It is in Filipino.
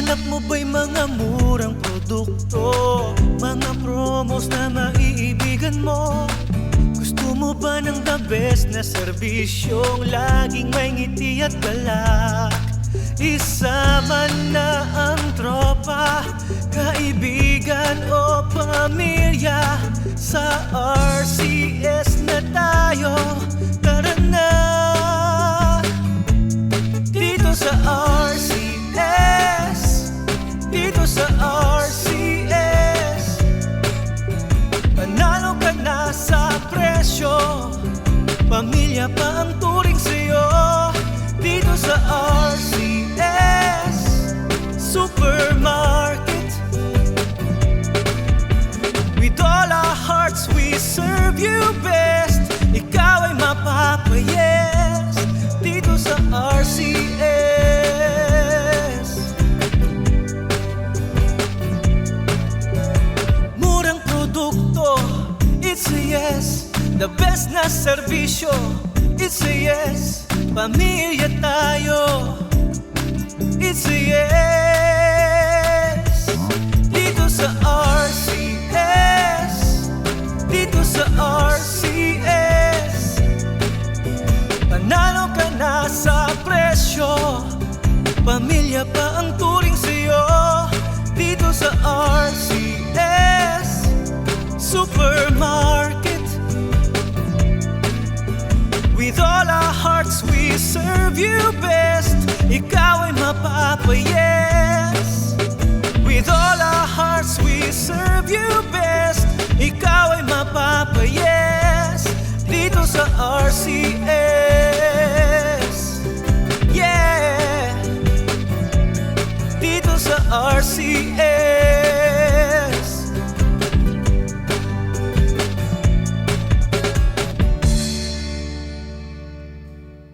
Hanap mo ba'y mga murang produkto, mga promos na maiibigan mo? Gusto mo ba ng the best na serbisyong laging may ngiti at galak? Isama na ang tropa, kaibigan o pamilya. Sa RCS na tayo, tara na. Dito sa RCS, dito sa RCS, panalo ka na sa presyo, pamilya pa ang turing sa'yo. Dito sa RCS Supermarket, with all our hearts we serve you best. Ikaw ay mapapayes dito sa RCS. Murang produkto, it's a yes. The best na serbisyo, it's a yes. Pamilya tayo, it's a yes. Dito sa RCS, dito sa RCS, panalo ka na sa presyo, pamilya pa ang turing sa'yo. Dito sa RCS Supermarket, with all our hearts we serve you best. Ikaw ay mapapayes. With all our hearts we serve you best. Ikaw ay mapapayes dito sa RCS. Yeah, dito sa RCS.